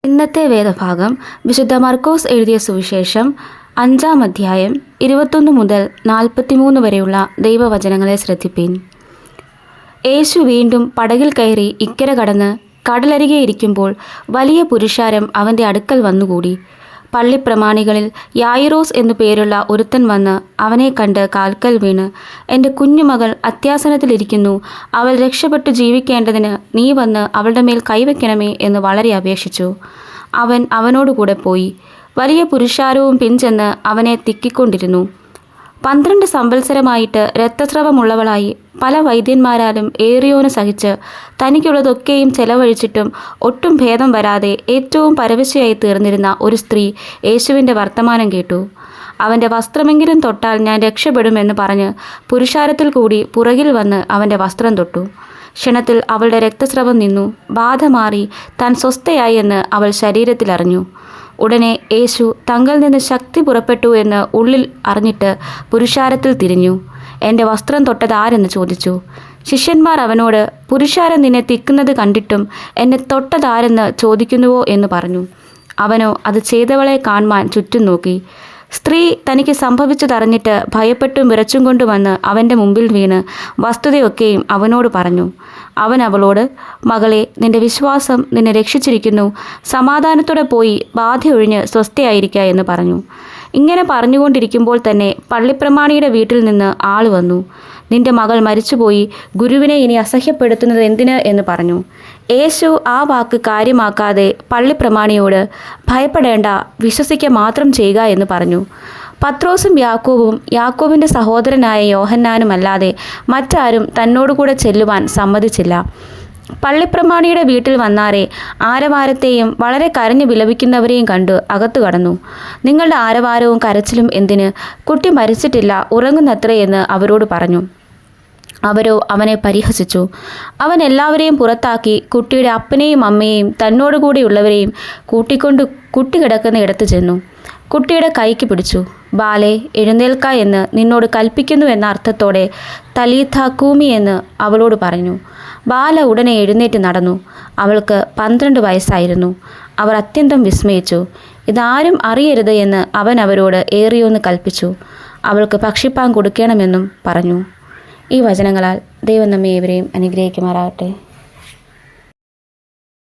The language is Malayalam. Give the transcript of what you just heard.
ഇന്നത്തെ വേദഭാഗം വിശുദ്ധ മർക്കോസ് എഴുതിയ സുവിശേഷം 5-ാം അധ്യായം 21 മുതൽ 43 വരെയുള്ള ദൈവവചനങ്ങളെ ശ്രദ്ധിപ്പീൻ. യേശു വീണ്ടും പടകിൽ കയറി ഇക്കര കടന്ന് കടലരികെ ഇരിക്കുമ്പോൾ വലിയ പുരുഷാരം അവൻ്റെ അടുക്കൽ വന്നുകൂടി. പള്ളിപ്രമാണികളിൽ യായിറോസ് എന്നു പേരുള്ള ഒരുത്തൻ വന്ന് അവനെ കണ്ട് കാൽക്കൽ വീണ്, എൻ്റെ കുഞ്ഞുമകൾ അത്യാസനത്തിലിരിക്കുന്നു, അവൾ രക്ഷപ്പെട്ടു ജീവിക്കേണ്ടതിന് നീ വന്ന് അവളുടെ മേൽ കൈവയ്ക്കണമേ എന്ന് വളരെ അപേക്ഷിച്ചു. അവൻ അവനോടുകൂടെ പോയി. വലിയ പുരുഷാരവും പിൻചെന്ന് അവനെ തിക്കിക്കൊണ്ടിരുന്നു. 12 സംവത്സരമായിട്ട് രക്തസ്രവമുള്ളവളായി പല വൈദ്യന്മാരാലും ഏറിയോന് സഹിച്ച് തനിക്കുള്ളതൊക്കെയും ചെലവഴിച്ചിട്ടും ഒട്ടും ഭേദം വരാതെ ഏറ്റവും പരവശയായി തീർന്നിരുന്ന ഒരു സ്ത്രീ യേശുവിൻ്റെ വർത്തമാനം കേട്ടു. അവൻ്റെ വസ്ത്രമെങ്കിലും തൊട്ടാൽ ഞാൻ രക്ഷപ്പെടുമെന്ന് പറഞ്ഞ് പുരുഷാരത്തിൽ കൂടി പുറകിൽ വന്ന് അവൻ്റെ വസ്ത്രം തൊട്ടു. ക്ഷണത്തിൽ അവളുടെ രക്തസ്രവം നിന്നു, ബാധ മാറി, താൻ സ്വസ്ഥയായി എന്ന് അവൾ ശരീരത്തിലറിഞ്ഞു. ഉടനെ യേശു തങ്കിൽ നിന്ന് ശക്തി പുറപ്പെട്ടു എന്ന് ഉള്ളിൽ അറിഞ്ഞിട്ട് പുരുഷാരത്തിൽ തിരിഞ്ഞു. എൻ്റെ വസ്ത്രം തൊട്ടത് ആരെന്ന് ചോദിച്ചു. ശിഷ്യന്മാർ അവനോട്, പുരുഷാരം നിന്നെ തിക്കുന്നത് കണ്ടിട്ടും എന്നെ തൊട്ടതാരെന്ന് ചോദിക്കുന്നുവോ എന്ന് പറഞ്ഞു. അവനോ അത് ചെയ്തവളെ കാണുവാൻ ചുറ്റും നോക്കി. സ്ത്രീ തനിക്ക് സംഭവിച്ചതറിഞ്ഞിട്ട് ഭയപ്പെട്ടും വിറച്ചും കൊണ്ടുവന്ന് അവൻ്റെ മുമ്പിൽ വീണ് വസ്തുതയൊക്കെയും അവനോട് പറഞ്ഞു. അവൻ അവളോട്, മകളെ, നിന്റെ വിശ്വാസം നിന്നെ രക്ഷിച്ചിരിക്കുന്നു, സമാധാനത്തോടെ പോയി ബാധയൊഴിഞ്ഞ് സ്വസ്ഥയായിരിക്കുക എന്ന് പറഞ്ഞു. ഇങ്ങനെ പറഞ്ഞുകൊണ്ടിരിക്കുമ്പോൾ തന്നെ പള്ളിപ്രമാണിയുടെ വീട്ടിൽ നിന്ന് ആൾ വന്നു. നിന്റെ മകൾ മരിച്ചുപോയി, ഗുരുവിനെ ഇനി അസഹ്യപ്പെടുത്തുന്നത് എന്തിന് എന്ന് പറഞ്ഞു. യേശു ആ വാക്ക് കാര്യമാക്കാതെ പള്ളിപ്രമാണിയോട്, ഭയപ്പെടേണ്ട, വിശ്വസിക്കുക മാത്രം ചെയ്യുക എന്ന് പറഞ്ഞു. പത്രോസും യാക്കോബും യാക്കോബിൻ്റെ സഹോദരനായ യോഹന്നാനും അല്ലാതെ മറ്റാരും തന്നോടുകൂടെ ചെല്ലുവാൻ സമ്മതിച്ചില്ല. പള്ളിപ്രമാണിയുടെ വീട്ടിൽ വന്നാരെ ആരവാരത്തെയും വളരെ കരഞ്ഞു വിലപിക്കുന്നവരെയും കണ്ടു അകത്തു കടന്നു. നിങ്ങളുടെ ആരവാരവും കരച്ചിലും എന്തിന്? കുട്ടി മരിച്ചിട്ടില്ല, ഉറങ്ങുന്നത്രേ എന്ന് അവരോട് പറഞ്ഞു. അവരോ അവനെ പരിഹസിച്ചു. അവൻ എല്ലാവരെയും പുറത്താക്കി കുട്ടിയുടെ അപ്പനെയും അമ്മയെയും തന്നോടുകൂടിയുള്ളവരെയും കൂട്ടിക്കൊണ്ട് കുട്ടി കിടക്കുന്ന ഇടത്ത് ചെന്നു. കുട്ടിയുടെ കൈക്ക് പിടിച്ചു. ബാലെ, എഴുന്നേൽക്ക എന്ന് നിന്നോട് കൽപ്പിക്കുന്നു എന്ന അർത്ഥത്തോടെ തലീഥ കൂമി എന്ന് അവളോട് പറഞ്ഞു. ബാല ഉടനെ എഴുന്നേറ്റ് നടന്നു. അവൾക്ക് 12 വയസ്സായിരുന്നു. അവർ അത്യന്തം വിസ്മയിച്ചു. ഇതാരും അറിയരുത് എന്ന് അവൻ അവരോട് ഏറിയൊന്ന് കൽപ്പിച്ചു. അവൾക്ക് ഭക്ഷിപ്പാൻ കൊടുക്കണമെന്നും പറഞ്ഞു. ഈ വചനങ്ങളാൽ ദൈവം നമ്മെ ഏവരെയും അനുഗ്രഹിക്കുമാറാകട്ടെ.